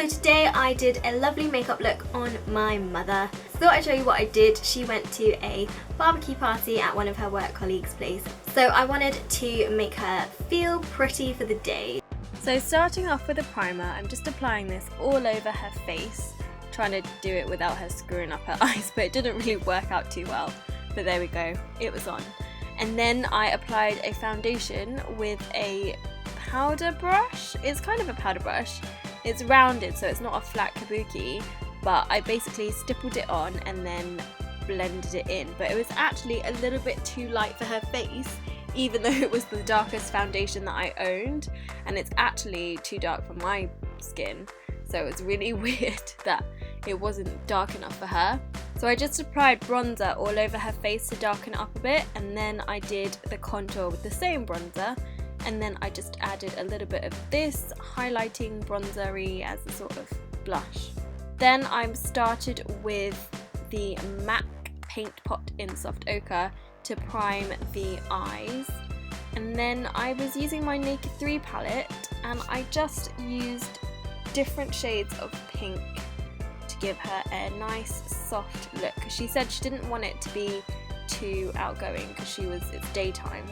today I did a lovely makeup look on my mother. So thought I'd show you what I did. She went to a barbecue party at one of her work colleagues' place. So I wanted to make her feel pretty for the day. So starting off with a primer, I'm just applying this all over her face. Trying to do it without her screwing up her eyes, but it didn't really work out too well. But there we go, it was on. And then I applied a foundation with a powder brush. It's kind of a powder brush. It's rounded, so it's not a flat kabuki, but I basically stippled it on and then blended it in. But it was actually a little bit too light for her face, even though it was the darkest foundation that I owned, and it's actually too dark for my skin. So it was really weird that it wasn't dark enough for her. So I just applied bronzer all over her face to darken it up a bit, and then I did the contour with the same bronzer, and then I just added a little bit of this highlighting bronzery as a sort of blush. Then I started with the MAC Paint Pot in Soft Ochre to prime the eyes, and then I was using my Naked 3 palette, and I just used different shades of pink to give her a nice soft look, because she said she didn't want it to be too outgoing because it's daytime,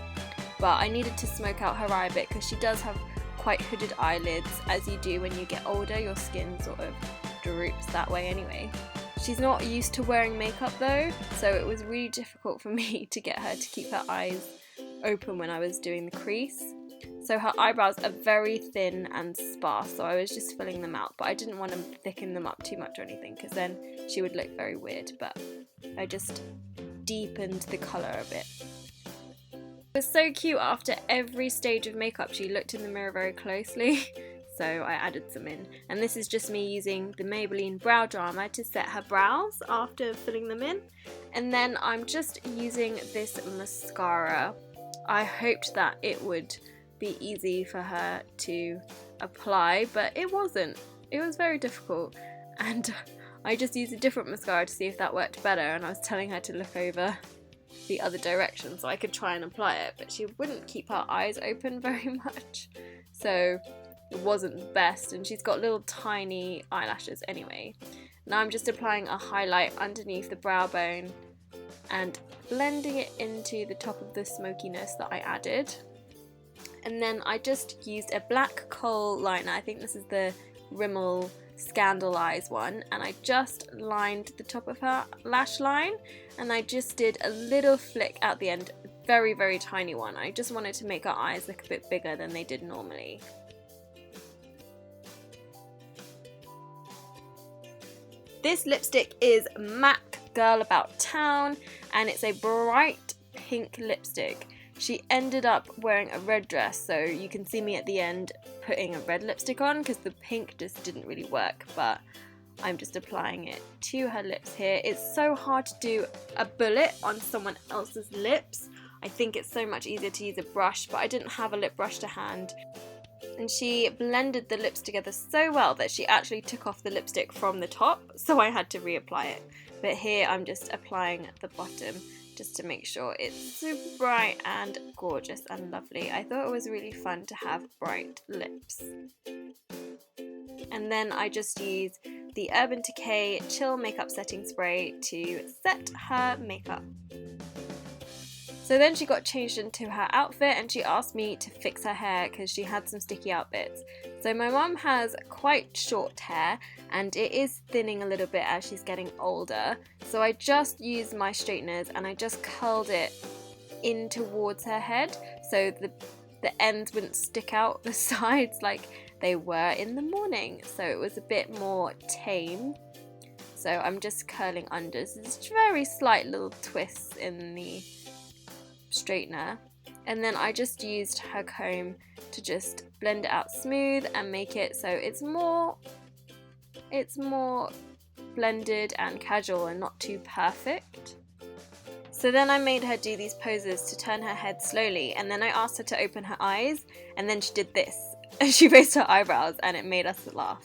but I needed to smoke out her eye a bit because she does have quite hooded eyelids. As you do when you get older, your skin sort of droops that way anyway. She's not used to wearing makeup though, so it was really difficult for me to get her to keep her eyes open when I was doing the crease. So her eyebrows are very thin and sparse, so I was just filling them out, but I didn't want to thicken them up too much or anything because then she would look very weird, but I just deepened the colour a bit. It was so cute. After every stage of makeup she looked in the mirror very closely, so I added some in. And this is just me using the Maybelline BrowDrama to set her brows after filling them in. And then I'm just using this mascara. I hoped that it would be easy for her to apply, but it wasn't. It was very difficult, and I just used a different mascara to see if that worked better, and I was telling her to look over the other direction so I could try and apply it, but she wouldn't keep her eyes open very much, so it wasn't the best, and she's got little tiny eyelashes anyway. Now I'm just applying a highlight underneath the brow bone and blending it into the top of the smokiness that I added. And then I just used a black Kohl liner. I think this is the Rimmel ScandalEyes one, and I just lined the top of her lash line, and I just did a little flick at the end, very, very tiny one. I just wanted to make her eyes look a bit bigger than they did normally. This lipstick is MAC Girl About Town, and it's a bright pink lipstick. She ended up wearing a red dress, so you can see me at the end putting a red lipstick on because the pink just didn't really work, but I'm just applying it to her lips here. It's so hard to do a bullet on someone else's lips. I think it's so much easier to use a brush, but I didn't have a lip brush to hand. And she blended the lips together so well that she actually took off the lipstick from the top, so I had to reapply it. But here I'm just applying at the bottom, just to make sure it's super bright and gorgeous and lovely. I thought it was really fun to have bright lips. And then I just used the Urban Decay Chill Makeup Setting Spray to set her makeup. So then she got changed into her outfit, and she asked me to fix her hair because she had some sticky out bits. So my mum has quite short hair, and it is thinning a little bit as she's getting older. So I just used my straighteners and I just curled it in towards her head so the ends wouldn't stick out the sides like they were in the morning. So it was a bit more tame. So I'm just curling under. So there's very slight little twists in the straightener, and then I just used her comb to just blend it out smooth and make it so it's more blended and casual and not too perfect. So then I made her do these poses to turn her head slowly, and then I asked her to open her eyes, and then she did this and she raised her eyebrows, and it made us laugh.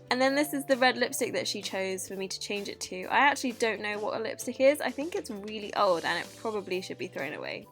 And then this is the red lipstick that she chose for me to change it to. I actually don't know what a lipstick is. I think it's really old and it probably should be thrown away.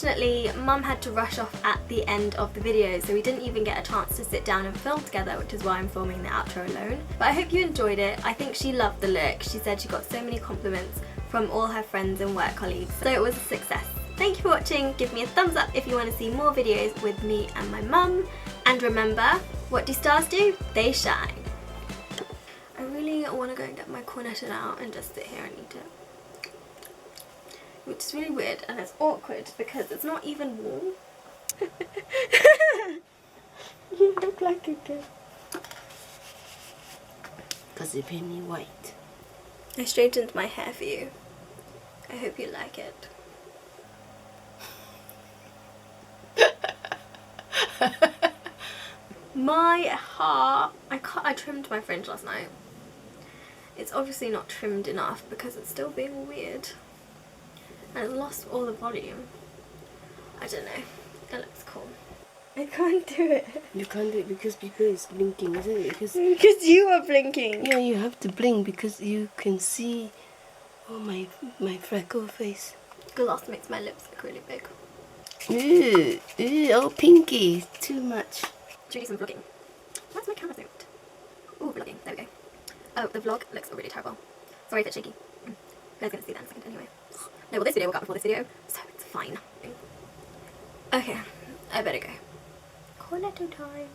Unfortunately, Mum had to rush off at the end of the video, so we didn't even get a chance to sit down and film together, which is why I'm filming the outro alone. But I hope you enjoyed it. I think she loved the look. She said she got so many compliments from all her friends and work colleagues, so it was a success. Thank you for watching. Give me a thumbs up if you want to see more videos with me and my mum. And remember, what do stars do? They shine. I really want to go and get my cornetted out and just sit here and eat it. Which is really weird and it's awkward because it's not even warm. You look like a kid. Because it made me white. I straightened my hair for you. I hope you like it. My heart, I trimmed my fringe last night. It's obviously not trimmed enough because it's still being weird. And it lost all the volume. I don't know. It looks cool. I can't do it. You can't do it because people is blinking, isn't it? Because you are blinking. Yeah, you have to blink because you can see my freckle face. Gloss makes my lips look really big. Ooh, oh pinky, too much. Should we do some vlogging? Where's my camera moved? Ooh, vlogging, there we go. Oh, the vlog looks really terrible. Sorry if it's shaky. You guys are going to see that in a second anyway. No, well this video will go up before this video, so it's fine. Okay, I better go. Cornetto time.